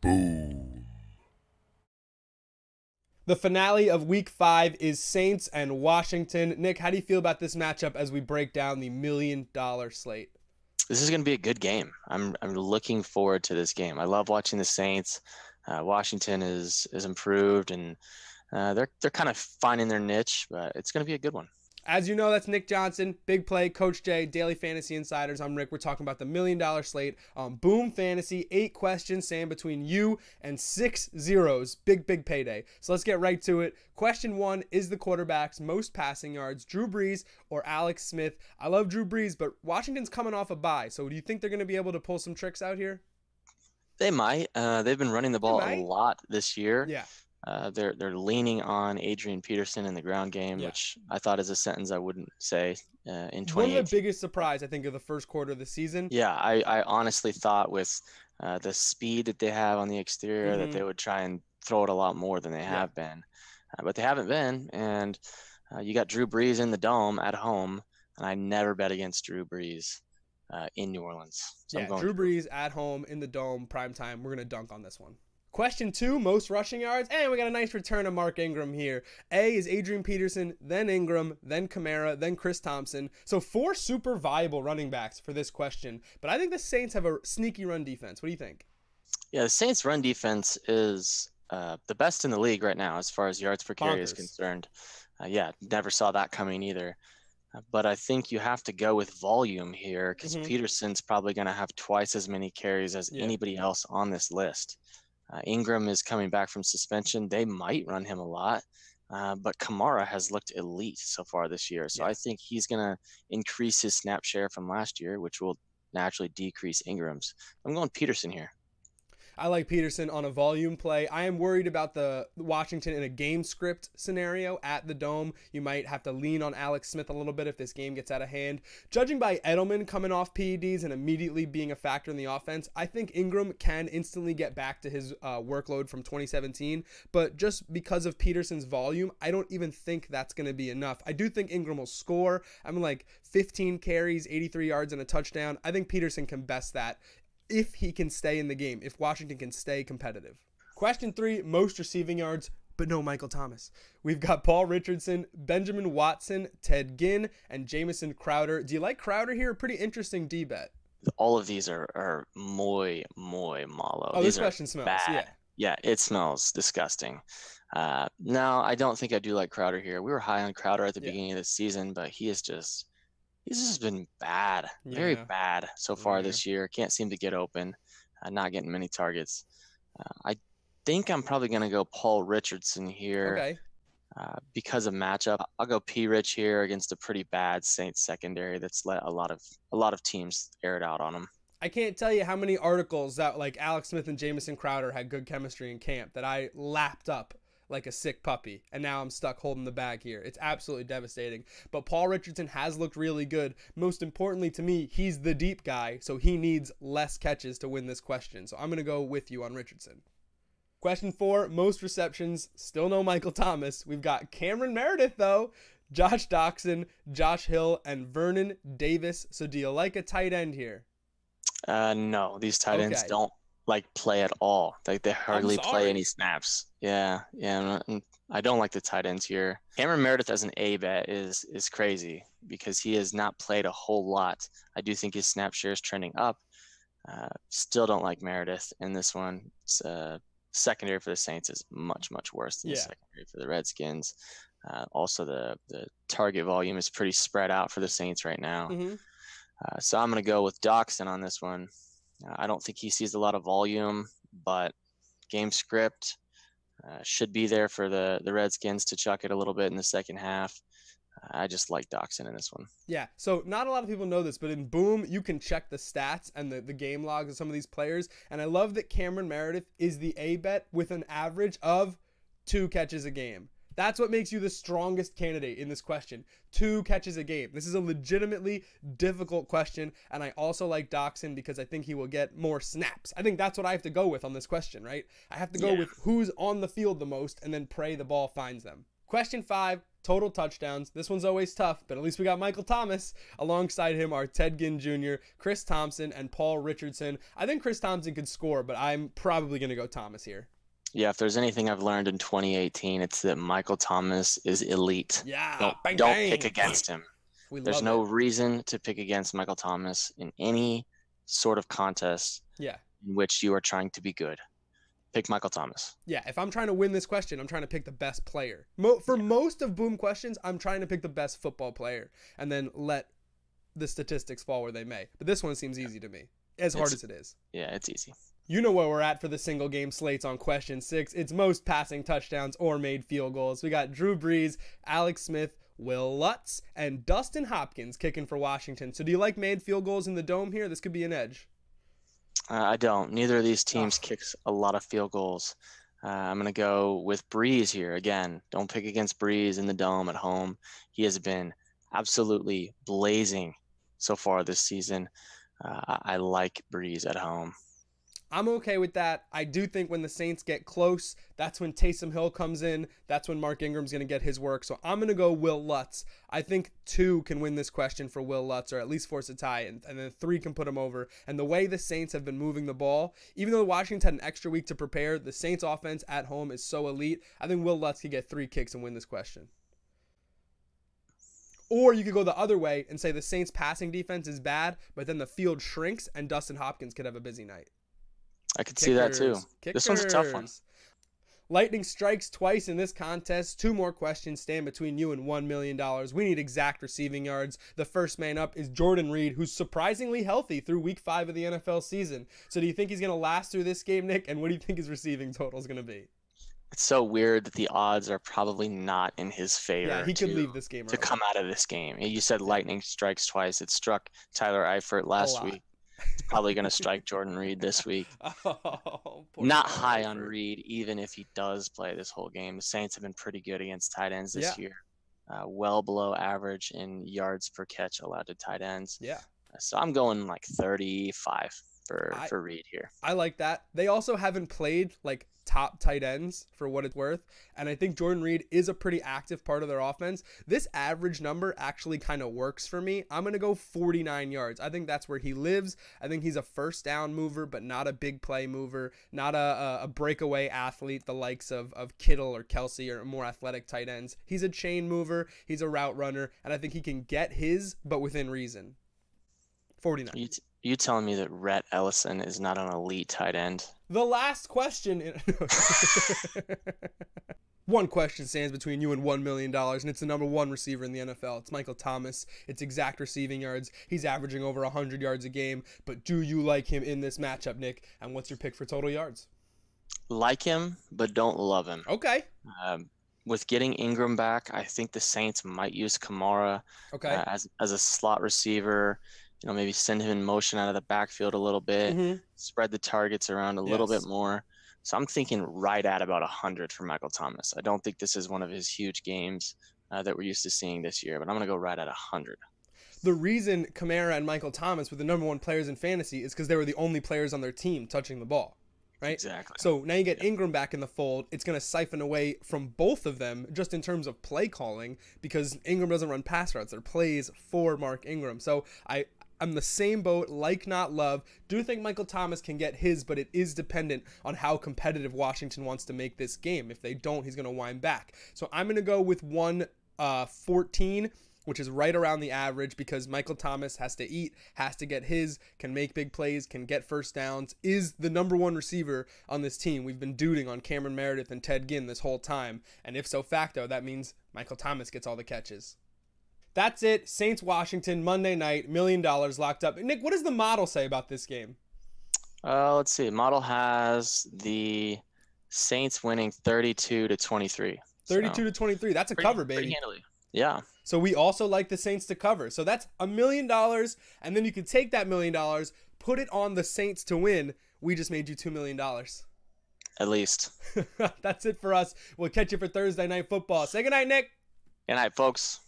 Boom. The finale of Week 5 is Saints and Washington. Nick, how do you feel about this matchup as we break down the $1 million slate? This is going to be a good game. I'm looking forward to this game. I love watching the Saints. Washington is improved, and they're kind of finding their niche, but it's going to be a good one. As you know, that's Nick Johnson, Big Play, Coach J, Daily Fantasy Insiders. I'm Rick. We're talking about the $1 million slate on Boom Fantasy. 8 questions, Sam, between you and 6 zeros. Big payday. So let's get right to it. Question 1 is the quarterback's most passing yards, Drew Brees or Alex Smith. I love Drew Brees, but Washington's coming off a bye. So do you think they're going to be able to pull some tricks out here? They might. They've been running the ball a lot this year. Yeah. They're leaning on Adrian Peterson in the ground game, Yeah. which I thought is a sentence I wouldn't say in 2018. One of the biggest surprise, I think, of the first quarter of the season. Yeah, I honestly thought with the speed that they have on the exterior that they would try and throw it a lot more than they have been. But they haven't been, and you got Drew Brees in the Dome at home, and I never bet against Drew Brees in New Orleans. So yeah, Drew Brees at home in the Dome, primetime. We're going to dunk on this one. Question 2, most rushing yards. And we got a nice return of Mark Ingram here. A is Adrian Peterson, then Ingram, then Kamara, then Chris Thompson. So 4 super viable running backs for this question. But I think the Saints have a sneaky run defense. What do you think? Yeah, the Saints' run defense is the best in the league right now as far as yards per carry is concerned. Never saw that coming either. But I think you have to go with volume here because Peterson's probably going to have twice as many carries as anybody else on this list. Ingram is coming back from suspension. They might run him a lot, but Kamara has looked elite so far this year. So I think he's going to increase his snap share from last year, which will naturally decrease Ingram's. I'm going Peterson here. I like Peterson on a volume play. I am worried about the Washington in a game script scenario at the Dome. You might have to lean on Alex Smith a little bit if this game gets out of hand. Judging by Edelman coming off PEDs and immediately being a factor in the offense, I think Ingram can instantly get back to his workload from 2017. But just because of Peterson's volume, I don't even think that's going to be enough. I do think Ingram will score. I'm like 15 carries, 83 yards, and a touchdown. I think Peterson can best that if he can stay in the game, if Washington can stay competitive. Question 3, most receiving yards, but no Michael Thomas. We've got Paul Richardson, Benjamin Watson, Ted Ginn, and Jamison Crowder. Do you like Crowder here? A pretty interesting D-bet. All of these are muy malo. Oh, these this question smells bad. Yeah, it smells disgusting. No, I don't think I do like Crowder here. We were high on Crowder at the beginning of the season, but he's just been bad, very bad so far this year. Can't seem to get open, not getting many targets. I think I'm probably going to go Paul Richardson here because of matchup. I'll go P-Rich here against a pretty bad Saints secondary that's let a lot of teams air it out on him. I can't tell you how many articles that like Alex Smith and Jamison Crowder had good chemistry in camp that I lapped up like a sick puppy, and now I'm stuck holding the bag here. It's absolutely devastating. But Paul Richardson has looked really good. Most importantly to me, he's the deep guy, so he needs less catches to win this question. So I'm going to go with you on Richardson. Question 4, most receptions. Still no Michael Thomas. We've got Cameron Meredith, though, Josh Doxson, Josh Hill, and Vernon Davis. So do you like a tight end here? No, these tight ends don't play at all. Like they hardly play any snaps. Yeah. I don't like the tight ends here. Cameron Meredith as an A bet is crazy because he has not played a whole lot. I do think his snap share is trending up. Still don't like Meredith in this one. It's, secondary for the Saints is much worse than the secondary for the Redskins. Also, the target volume is pretty spread out for the Saints right now. So I'm going to go with Doxson on this one. I don't think he sees a lot of volume, but game script should be there for the Redskins to chuck it a little bit in the second half. I just like Doxson in this one. Yeah, so not a lot of people know this, but in Boom, you can check the stats and the game logs of some of these players. And I love that Cameron Meredith is the A-bet with an average of 2 catches a game. That's what makes you the strongest candidate in this question. 2 catches a game. This is a legitimately difficult question, and I also like Doxson because I think he will get more snaps. I think that's what I have to go with on this question, right? I have to go with who's on the field the most and then pray the ball finds them. Question 5, total touchdowns. This one's always tough, but at least we got Michael Thomas. Alongside him are Ted Ginn Jr., Chris Thompson, and Paul Richardson. I think Chris Thompson could score, but I'm probably going to go Thomas here. Yeah, if there's anything I've learned in 2018, it's that Michael Thomas is elite. Yeah, don't pick against him. There's no it. reason to pick against Michael Thomas in any sort of contest in which you are trying to be good. Pick Michael Thomas. Yeah, if I'm trying to win this question, I'm trying to pick the best player. For most of Boom questions, I'm trying to pick the best football player and then let the statistics fall where they may. But this one seems easy to me, as hard as it is. Yeah, it's easy. You know where we're at for the single game slates on question 6. It's most passing touchdowns or made field goals. We got Drew Brees, Alex Smith, Will Lutz, and Dustin Hopkins kicking for Washington. So do you like made field goals in the Dome here? This could be an edge. I don't. Neither of these teams kicks a lot of field goals. I'm going to go with Brees here. Again, don't pick against Brees in the Dome at home. He has been absolutely blazing so far this season. I like Brees at home. I'm okay with that. I do think when the Saints get close, that's when Taysom Hill comes in. That's when Mark Ingram's going to get his work. So I'm going to go Will Lutz. I think 2 can win this question for Will Lutz, or at least force a tie, and then 3 can put him over. And the way the Saints have been moving the ball, even though Washington had an extra week to prepare, the Saints offense at home is so elite. I think Will Lutz could get 3 kicks and win this question. Or you could go the other way and say the Saints passing defense is bad, but then the field shrinks and Dustin Hopkins could have a busy night. I could see that too. This one's a tough one. Lightning strikes twice in this contest. 2 more questions stand between you and $1 million. We need exact receiving yards. The first man up is Jordan Reed, who's surprisingly healthy through week 5 of the NFL season. So do you think he's going to last through this game, Nick? And what do you think his receiving total is going to be? It's so weird that the odds are probably not in his favor. Yeah, he could leave this game to come out of this game. You said lightning strikes twice. It struck Tyler Eifert last week. It's probably going to strike Jordan Reed this week. Not high on Reed, even if he does play this whole game. The Saints have been pretty good against tight ends this year. Well below average in yards per catch allowed to tight ends. Yeah. So I'm going like 35 for Reed here. I like that. They also haven't played like top tight ends for what it's worth. And I think Jordan Reed is a pretty active part of their offense. This average number actually kind of works for me. I'm going to go 49 yards. I think that's where he lives. I think he's a first down mover, but not a big play mover, not a breakaway athlete, the likes of Kittle or Kelsey or more athletic tight ends. He's a chain mover. He's a route runner. And I think he can get his, but within reason. 49. You telling me that Rhett Ellison is not an elite tight end? The last question. One question stands between you and $1 million, and it's the number 1 receiver in the NFL. It's Michael Thomas. It's exact receiving yards. He's averaging over 100 yards a game. But do you like him in this matchup, Nick? And what's your pick for total yards? Like him, but don't love him. Okay. With getting Ingram back, I think the Saints might use Kamara as a slot receiver. You know, maybe send him in motion out of the backfield a little bit, spread the targets around a little bit more. So I'm thinking right at about 100 for Michael Thomas. I don't think this is one of his huge games that we're used to seeing this year, but I'm going to go right at 100. The reason Kamara and Michael Thomas were the number 1 players in fantasy is because they were the only players on their team touching the ball. Right? Exactly. So now you get Ingram back in the fold. It's going to siphon away from both of them just in terms of play calling because Ingram doesn't run pass routes. They're plays for Mark Ingram. So I'm the same boat, like not love. Do think Michael Thomas can get his, but it is dependent on how competitive Washington wants to make this game. If they don't, he's going to wind back. So I'm going to go with 114, which is right around the average because Michael Thomas has to eat, has to get his, can make big plays, can get first downs, is the number 1 receiver on this team. We've been duding on Cameron Meredith and Ted Ginn this whole time. And if so facto, that means Michael Thomas gets all the catches. That's it. Saints Washington Monday night, $1 million locked up. Nick, what does the model say about this game? Let's see. Model has the Saints winning 32-23. 32-23. That's a cover, baby. Pretty handily. Yeah. So we also like the Saints to cover. So that's $1 million, and then you can take that $1 million, put it on the Saints to win. We just made you $2 million. At least. That's it for us. We'll catch you for Thursday Night Football. Say goodnight, Nick. Good night, folks.